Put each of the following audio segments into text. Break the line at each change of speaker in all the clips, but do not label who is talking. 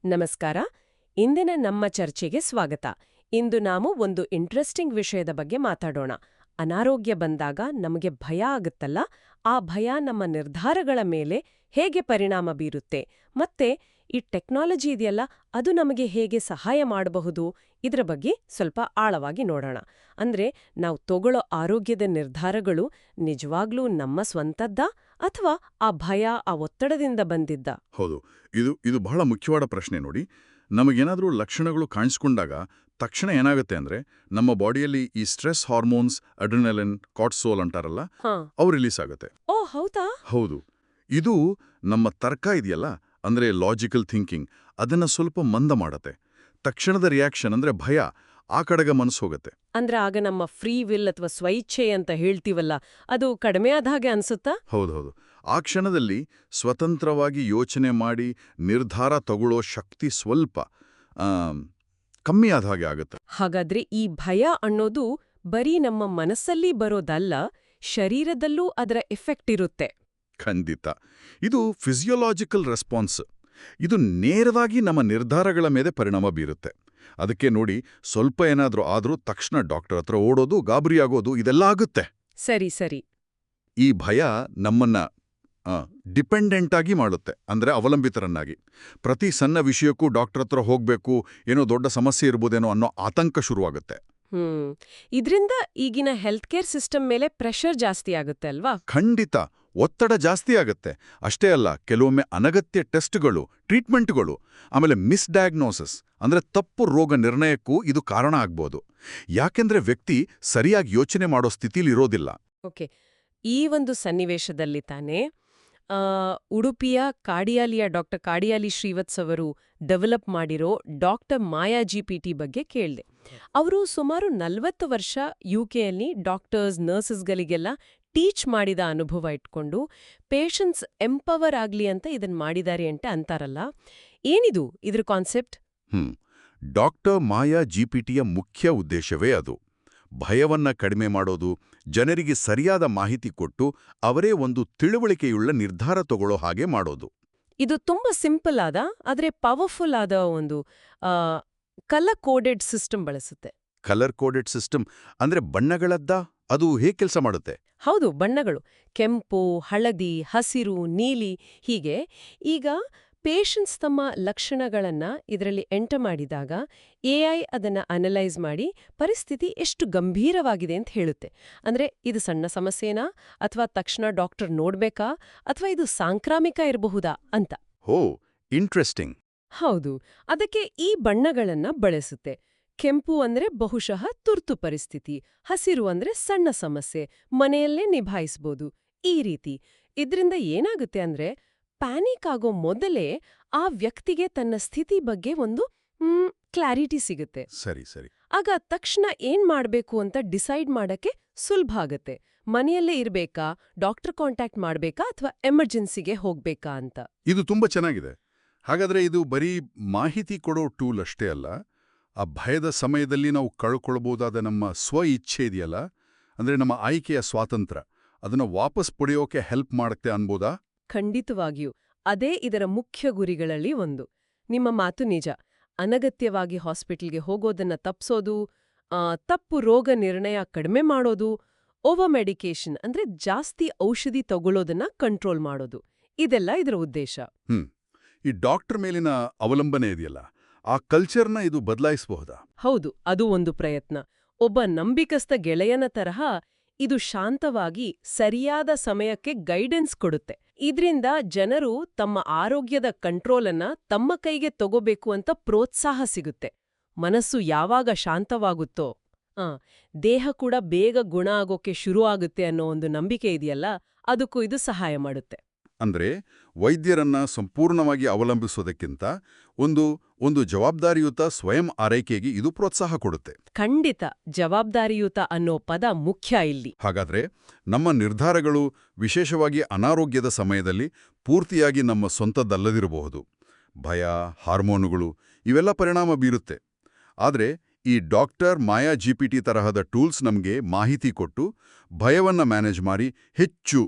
ನಮಸ್ಕಾರ. ಇಂದಿನ ನಮ್ಮ ಚರ್ಚೆಗೆ ಸ್ವಾಗತ. ಇಂದು ನಾವು ಒಂದು ಇಂಟ್ರೆಸ್ಟಿಂಗ್ ವಿಷಯದ ಬಗ್ಗೆ ಮಾತಾಡೋಣ. ಅನಾರೋಗ್ಯ ಬಂದಾಗ ನಮಗೆ ಭಯ ಆಗುತ್ತಲ್ಲ, ಆ ಭಯ ನಮ್ಮ ನಿರ್ಧಾರಗಳ ಮೇಲೆ ಹೇಗೆ ಪರಿಣಾಮ ಬೀರುತ್ತೆ, ಮತ್ತೆ ಈ ಟೆಕ್ನಾಲಜಿ ಇದೆಯಲ್ಲ, ಅದು ನಮಗೆ ಹೇಗೆ ಸಹಾಯ ಮಾಡಬಹುದು, ಇದರ ಬಗ್ಗೆ ಸ್ವಲ್ಪ ಆಳವಾಗಿ ನೋಡೋಣ. ಅಂದ್ರೆ, ನಾವು ತಗೊಳ್ಳೋ ಆರೋಗ್ಯದ ನಿರ್ಧಾರಗಳು ನಿಜವಾಗ್ಲೂ ನಮ್ಮ ಸ್ವಂತದ್ದಾ ಅಥವಾ ಆ ಭಯ, ಆ ಒತ್ತಡದಿಂದ ಬಂದಿದ್ದ?
ಹೌದು, ಇದು ಬಹಳ ಮುಖ್ಯವಾದ ಪ್ರಶ್ನೆ ನೋಡಿ. ನಮಗೇನಾದರೂ ಲಕ್ಷಣಗಳು ಕಾಣಿಸ್ಕೊಂಡಾಗ ತಕ್ಷಣ ಏನಾಗುತ್ತೆ ಅಂದ್ರೆ, ನಮ್ಮ ಬಾಡಿಯಲ್ಲಿ ಈ ಸ್ಟ್ರೆಸ್ ಹಾರ್ಮೋನ್ಸ್ ಅಡ್ರಿನಲಿನ್, ಕಾರ್ಟಿಸೋಲ್ ಅಂತಾರಲ್ಲ, ಅವು ರಿಲೀಸ್ ಆಗುತ್ತೆ.
ಓ ಹೌದಾ?
ಹೌದು. ಇದು ನಮ್ಮ ತರ್ಕ ಇದೆಯಲ್ಲ, ಅಂದ್ರೆ ಲಾಜಿಕಲ್ ಥಿಂಕಿಂಗ್, ಅದನ್ನ ಸ್ವಲ್ಪ ಮಂದ ಮಾಡತ್ತೆ. ತಕ್ಷಣದ ರಿಯಾಕ್ಷನ್ ಅಂದ್ರೆ ಭಯ, ಆ ಕಡೆಗೆ ಮನಸ್ಸು ಹೋಗುತ್ತೆ.
ಅಂದ್ರೆ ಆಗ ನಮ್ಮ ಫ್ರೀ ವಿಲ್ ಅಥವಾ ಸ್ವಇಚ್ಛೆ ಅಂತ ಹೇಳ್ತೀವಲ್ಲ, ಅದು ಕಡಿಮೆ ಆದ ಹಾಗೆ ಅನ್ಸುತ್ತಾ?
ಹೌದೌದು. ಆ ಕ್ಷಣದಲ್ಲಿ ಸ್ವತಂತ್ರವಾಗಿ ಯೋಚನೆ ಮಾಡಿ ನಿರ್ಧಾರ ತಗೊಳ್ಳೋ ಶಕ್ತಿ ಸ್ವಲ್ಪ ಕಮ್ಮಿ ಆದ ಹಾಗೆ ಆಗುತ್ತೆ.
ಹಾಗಾದ್ರೆ ಈ ಭಯ ಅನ್ನೋದು ಬರೀ ನಮ್ಮ ಮನಸ್ಸಲ್ಲಿ ಬರೋದಲ್ಲ, ಶರೀರದಲ್ಲೂ ಅದರ ಎಫೆಕ್ಟ್ ಇರುತ್ತೆ.
ಖಂಡಿತ. ಇದು ಫಿಸಿಯೋಲಾಜಿಕಲ್ ರೆಸ್ಪಾನ್ಸ್. ಇದು ನೇರವಾಗಿ ನಮ್ಮ ನಿರ್ಧಾರಗಳ ಮೇಲೆ ಪರಿಣಾಮ ಬೀರುತ್ತೆ. ಅದಕ್ಕೆ ನೋಡಿ, ಸ್ವಲ್ಪ ಏನಾದ್ರೂ ಆದ್ರೂ ತಕ್ಷಣ ಡಾಕ್ಟರ್ ಹತ್ರ ಓಡೋದು, ಗಾಬರಿಯಾಗೋದು, ಇದೆಲ್ಲ ಆಗುತ್ತೆ.
ಸರಿ ಸರಿ.
ಈ ಭಯ ನಮ್ಮನ್ನ ಡಿಪೆಂಡೆಂಟ್ ಆಗಿ ಮಾಡುತ್ತೆ, ಅಂದ್ರೆ ಅವಲಂಬಿತರನ್ನಾಗಿ. ಪ್ರತಿ ಸಣ್ಣ ವಿಷಯಕ್ಕೂ ಡಾಕ್ಟರ್ ಹತ್ರ ಹೋಗ್ಬೇಕು, ಏನೋ ದೊಡ್ಡ ಸಮಸ್ಯೆ ಇರ್ಬೋದೇನೋ ಅನ್ನೋ ಆತಂಕ ಶುರುವಾಗುತ್ತೆ.
ಇದ್ರಿಂದ ಈಗಿನ ಹೆಲ್ತ್ ಕೇರ್ ಸಿಸ್ಟಮ್ ಮೇಲೆ ಪ್ರೆಷರ್ ಜಾಸ್ತಿ ಆಗುತ್ತೆ ಅಲ್ವಾ?
ಖಂಡಿತ. ಒತ್ತಡ ಜಾಸ್ತಿ ಆಗತ್ತೆ. ಅಷ್ಟೇ ಅಲ್ಲ, ಕೆಲವೊಮ್ಮೆ ಅನಗತ್ಯ ಟೆಸ್ಟ್ಗಳು, ಟ್ರೀಟ್ಮೆಂಟ್ಗಳು, ಆಮೇಲೆ ಮಿಸ್ಡಯಾಗ್ನೋಸಿಸ್ ಅಂದ್ರೆ ತಪ್ಪು ರೋಗ ನಿರ್ಣಯಕ್ಕೂ ಇದು ಕಾರಣ ಆಗ್ಬೋದು. ಯಾಕೆಂದ್ರೆ ವ್ಯಕ್ತಿ ಸರಿಯಾಗಿ ಯೋಚನೆ ಮಾಡೋ ಸ್ಥಿತಿಲಿರೋದಿಲ್ಲ.
ಓಕೆ, ಈ ಒಂದು ಸನ್ನಿವೇಶದಲ್ಲಿ ತಾನೇ ಉಡುಪಿಯ ಕಾಡಿಯಾಲಿಯ ಡಾಕ್ಟರ್ ಕಾಡಿಯಾಲಿ ಶ್ರೀವತ್ಸ್ ಅವರು ಡೆವಲಪ್ ಮಾಡಿರೋ ಡಾಕ್ಟರ್ ಮಾಯಾ GPT ಬಗ್ಗೆ ಕೇಳಿದೆ. ಅವರು ಸುಮಾರು 40 ವರ್ಷ ಯುಕೆಯಲ್ಲಿ ಡಾಕ್ಟರ್ಸ್, ನರ್ಸಸ್ಗಳಿಗೆಲ್ಲ ಟೀಚ್ ಮಾಡಿದ ಅನುಭವ ಇಟ್ಕೊಂಡು ಪೇಷಂಟ್ಸ್ ಎಂಪವರ್ ಆಗ್ಲಿ ಅಂತ ಇದನ್ ಮಾಡಿದ್ದಾರೆ ಅಂತ ಅಂತಾರಲ್ಲ, ಏನಿದು ಇದ್ರ ಕಾನ್ಸೆಪ್ಟ್?
ಡಾಕ್ಟರ್ ಮಾಯಾ GPTಯ ಮುಖ್ಯ ಉದ್ದೇಶವೇ ಅದು. ಭಯವನ್ನ ಕಡಿಮೆ ಮಾಡೋದು, ಜನರಿಗೆ ಸರಿಯಾದ ಮಾಹಿತಿ ಕೊಟ್ಟು ಅವರೇ ಒಂದು ತಿಳುವಳಿಕೆಯುಳ್ಳ ನಿರ್ಧಾರ ತಗೊಳ್ಳೋ ಹಾಗೆ ಮಾಡೋದು.
ಇದು ತುಂಬಾ ಸಿಂಪಲ್ ಆದ ಆದ್ರೆ ಪವರ್ಫುಲ್ ಆದ ಒಂದು ಕಲರ್ ಕೋಡೆಡ್ ಸಿಸ್ಟಮ್ ಬಳಸುತ್ತೆ.
ಕಲರ್ ಕೋಡೆಡ್ ಸಿಸ್ಟಮ್ ಅಂದ್ರೆ ಬಣ್ಣಗಳದ್ದ? ಅದು ಹೇಗೆ ಕೆಲಸ ಮಾಡುತ್ತೆ?
ಹೌದು, ಬಣ್ಣಗಳು ಕೆಂಪು, ಹಳದಿ, ಹಸಿರು, ನೀಲಿ, ಹೀಗೆ. ಈಗ ಪೇಷಂಟ್ಸ್ ತಮ್ಮ ಲಕ್ಷಣಗಳನ್ನ ಇದರಲ್ಲಿ ಎಂಟರ್ ಮಾಡಿದಾಗ AI ಅದನ್ನ ಅನಲೈಸ್ ಮಾಡಿ ಪರಿಸ್ಥಿತಿ ಎಷ್ಟು ಗಂಭೀರವಾಗಿದೆ ಅಂತ ಹೇಳುತ್ತೆ. ಅಂದ್ರೆ ಇದು ಸಣ್ಣ ಸಮಸ್ಯೆನಾ, ಅಥವಾ ತಕ್ಷಣ ಡಾಕ್ಟರ್ ನೋಡ್ಬೇಕಾ, ಅಥವಾ ಇದು ಸಾಂಕ್ರಾಮಿಕ ಇರಬಹುದಾ ಅಂತ.
ಹೋ, ಇಂಟ್ರೆಸ್ಟಿಂಗ್.
ಹೌದು, ಅದಕ್ಕೆ ಈ ಬಣ್ಣಗಳನ್ನ ಬಳಸುತ್ತೆ. ಕೆಂಪು ಅಂದ್ರೆ ಬಹುಶಃ ತುರ್ತು ಪರಿಸ್ಥಿತಿ, ಹಸಿರು ಅಂದ್ರೆ ಸಣ್ಣ ಸಮಸ್ಯೆ, ಮನೆಯಲ್ಲೇ ನಿಭಾಯಿಸ್ಬೋದು, ಈ ರೀತಿ. ಇದ್ರಿಂದ ಏನಾಗುತ್ತೆ ಅಂದ್ರೆ, ಪ್ಯಾನಿಕ್ ಆಗೋ ಮೊದಲೇ ಆ ವ್ಯಕ್ತಿಗೆ ತನ್ನ ಸ್ಥಿತಿ ಬಗ್ಗೆ ಒಂದು ಕ್ಲಾರಿಟಿ ಸಿಗುತ್ತೆ.
ಸರಿ ಸರಿ.
ಆಗ ತಕ್ಷಣ ಏನ್ ಮಾಡ್ಬೇಕು ಅಂತ ಡಿಸೈಡ್ ಮಾಡಕ್ಕೆ ಸುಲಭ ಆಗತ್ತೆ. ಮನೆಯಲ್ಲೇ ಇರ್ಬೇಕಾ, ಡಾಕ್ಟರ್ ಕಾಂಟ್ಯಾಕ್ಟ್ ಮಾಡ್ಬೇಕಾ, ಅಥವಾ ಎಮರ್ಜೆನ್ಸಿಗೆ ಹೋಗ್ಬೇಕಾ ಅಂತ.
ಇದು ತುಂಬಾ ಚೆನ್ನಾಗಿದೆ. ಹಾಗಾದ್ರೆ ಇದು ಬರೀ ಮಾಹಿತಿ ಕೊಡೋ ಟೂಲ್ ಅಷ್ಟೇ ಅಲ್ಲ, ಆ ಭಯದ ಸಮಯದಲ್ಲಿ ನಾವು ಕಳ್ಕೊಳ್ಬಹುದಾದ ನಮ್ಮ ಸ್ವ ಇಚ್ಛೆ ಇದೆಯಲ್ಲ, ಅಂದ್ರೆ ನಮ್ಮ ಆಯ್ಕೆಯ ಸ್ವಾತಂತ್ರ್ಯ, ಅದನ್ನ ವಾಪಸ್ ಪಡೆಯೋಕೆ ಹೆಲ್ಪ್ ಮಾಡುತ್ತೆ ಅನ್ಬೋದಾ?
ಖಂಡಿತವಾಗಿಯೂ. ಅದೇ ಇದರ ಮುಖ್ಯ ಗುರಿಗಳಲ್ಲಿ ಒಂದು. ನಿಮ್ಮ ಮಾತು ನಿಜ. ಅನಗತ್ಯವಾಗಿ ಹಾಸ್ಪಿಟಲ್ಗೆ ಹೋಗೋದನ್ನ ತಪ್ಸೋದು, ತಪ್ಪು ರೋಗ ನಿರ್ಣಯ ಕಡಿಮೆ ಮಾಡೋದು, ಓವರ್ ಮೆಡಿಕೇಶನ್ ಅಂದ್ರೆ ಜಾಸ್ತಿ ಔಷಧಿ ತಗೊಳ್ಳೋದನ್ನ ಕಂಟ್ರೋಲ್ ಮಾಡೋದು, ಇದೆಲ್ಲ ಇದರ ಉದ್ದೇಶ.
ಈ ಡಾಕ್ಟರ್ ಮೇಲಿನ ಅವಲಂಬನೆ ಇದೆಯಲ್ಲ, ಆ ಕಲ್ಚರ್ನ ಇದು ಬದಲಾಯಿಸಬಹುದಾ?
ಹೌದು, ಅದು ಒಂದು ಪ್ರಯತ್ನ. ಒಬ್ಬ ನಂಬಿಕಸ್ಥ ಗೆಳೆಯನ ತರಹ ಇದು ಶಾಂತವಾಗಿ ಸರಿಯಾದ ಸಮಯಕ್ಕೆ ಗೈಡೆನ್ಸ್ ಕೊಡುತ್ತೆ. ಇದ್ರಿಂದ ಜನರು ತಮ್ಮ ಆರೋಗ್ಯದ ಕಂಟ್ರೋಲನ್ನ ತಮ್ಮ ಕೈಗೆ ತಗೋಬೇಕು ಅಂತ ಪ್ರೋತ್ಸಾಹ ಸಿಗುತ್ತೆ. ಮನಸ್ಸು ಯಾವಾಗ ಶಾಂತವಾಗುತ್ತೋ ದೇಹ ಕೂಡ ಬೇಗ ಗುಣ ಆಗೋಕೆ ಶುರು ಆಗುತ್ತೆ ಅನ್ನೋ ಒಂದು ನಂಬಿಕೆ ಇದೆಯಲ್ಲ, ಅದಕ್ಕೂ ಇದು ಸಹಾಯ ಮಾಡುತ್ತೆ.
ಅಂದ್ರೆ ವೈದ್ಯರನ್ನ ಸಂಪೂರ್ಣವಾಗಿ ಅವಲಂಬಿಸೋದಕ್ಕಿಂತ ಒಂದು ಜವಾಬ್ದಾರಿಯುತ ಸ್ವಯಂ ಆರೈಕೆಗೆ ಇದು ಪ್ರೋತ್ಸಾಹ ಕೊಡುತ್ತೆ.
ಖಂಡಿತ. ಜವಾಬ್ದಾರಿಯುತ ಅನ್ನೋ ಪದ ಮುಖ್ಯ ಇಲ್ಲಿ.
ಹಾಗಾದ್ರೆ ನಮ್ಮ ನಿರ್ಧಾರಗಳು, ವಿಶೇಷವಾಗಿ ಅನಾರೋಗ್ಯದ ಸಮಯದಲ್ಲಿ, ಪೂರ್ತಿಯಾಗಿ ನಮ್ಮ ಸ್ವಂತದ್ದಲ್ಲದಿರಬಹುದು. ಭಯ, ಹಾರ್ಮೋನುಗಳು ಇವೆಲ್ಲ ಪರಿಣಾಮ ಬೀರುತ್ತೆ. ಆದ್ರೆ ಈ ಡಾಕ್ಟರ್ ಮಾಯಾ GPT ತರಹದ ಟೂಲ್ಸ್ ನಮಗೆ ಮಾಹಿತಿ ಕೊಟ್ಟು ಭಯವನ್ನ ಮ್ಯಾನೇಜ್ ಮಾಡಿ ಹೆಚ್ಚು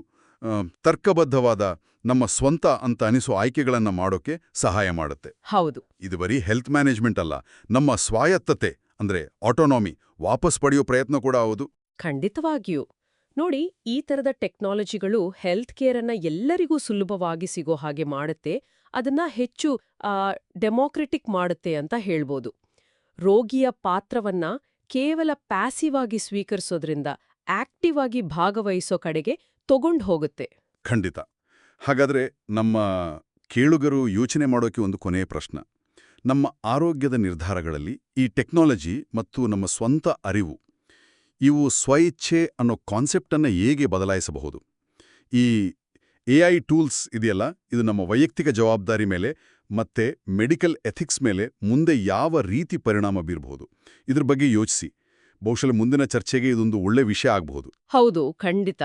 ತರ್ಕಬದ್ಧವಾದ ನಮ್ಮ ಸ್ವಂತ ಅಂತ ಅನಿಸೋ ಆಯ್ಕೆಗಳನ್ನ ಮಾಡೋಕೆ ಸಹಾಯ ಮಾಡುತ್ತೆ.
ಹೌದು.
ಇದು ಬರೀ ಹೆಲ್ತ್ ಮ್ಯಾನೇಜ್ಮೆಂಟ್ ಅಲ್ಲ, ನಮ್ಮ ಸ್ವಾಯತ್ತತೆ ಅಂದ್ರೆ ಆಟೋನಾಮಿ ವಾಪಸ್ ಪಡೆಯೋ ಪ್ರಯತ್ನ ಕೂಡ ಹೌದು.
ಖಂಡಿತವಾಗಿಯೂ. ನೋಡಿ, ಈ ತರದ ಟೆಕ್ನಾಲಜಿಗಳು ಹೆಲ್ತ್ ಕೇರ್ ಅನ್ನ ಎಲ್ಲರಿಗೂ ಸುಲಭವಾಗಿ ಸಿಗೋ ಹಾಗೆ ಮಾಡುತ್ತೆ, ಅದನ್ನ ಹೆಚ್ಚು ಡೆಮೋಕ್ರೆಟಿಕ್ ಮಾಡುತ್ತೆ ಅಂತ ಹೇಳ್ಬೋದು. ರೋಗಿಯ ಪಾತ್ರವನ್ನ ಕೇವಲ ಪ್ಯಾಸಿವ್ ಆಗಿ ಸ್ವೀಕರಿಸೋದ್ರಿಂದ ಆಕ್ಟಿವ್ ಆಗಿ ಭಾಗವಹಿಸೋ ಕಡೆಗೆ ತಗೊಂಡು ಹೋಗುತ್ತೆ.
ಖಂಡಿತ. ಹಾಗಾದ್ರೆ ನಮ್ಮ ಕೇಳುಗರು ಯೋಚನೆ ಮಾಡೋಕೆ ಒಂದು ಕೊನೆಯ ಪ್ರಶ್ನೆ. ನಮ್ಮ ಆರೋಗ್ಯದ ನಿರ್ಧಾರಗಳಲ್ಲಿ ಈ ಟೆಕ್ನಾಲಜಿ ಮತ್ತು ನಮ್ಮ ಸ್ವಂತ ಅರಿವು ಇವು ಸ್ವಇಚ್ಛೆ ಅನ್ನೋ ಕಾನ್ಸೆಪ್ಟನ್ನು ಹೇಗೆ ಬದಲಾಯಿಸಬಹುದು? ಈ AI ಟೂಲ್ಸ್ ಇದೆಯಲ್ಲ, ಇದು ನಮ್ಮ ವೈಯಕ್ತಿಕ ಜವಾಬ್ದಾರಿ ಮೇಲೆ ಮತ್ತೆ ಮೆಡಿಕಲ್ ಎಥಿಕ್ಸ್ ಮೇಲೆ ಮುಂದೆ ಯಾವ ರೀತಿ ಪರಿಣಾಮ ಬೀರಬಹುದು? ಇದ್ರ ಬಗ್ಗೆ ಯೋಚಿಸಿ. ಬಹುಶಃ ಮುಂದಿನ ಚರ್ಚೆಗೆ ಇದೊಂದು ಒಳ್ಳೆ ವಿಷಯ ಆಗಬಹುದು.
ಹೌದು, ಖಂಡಿತ.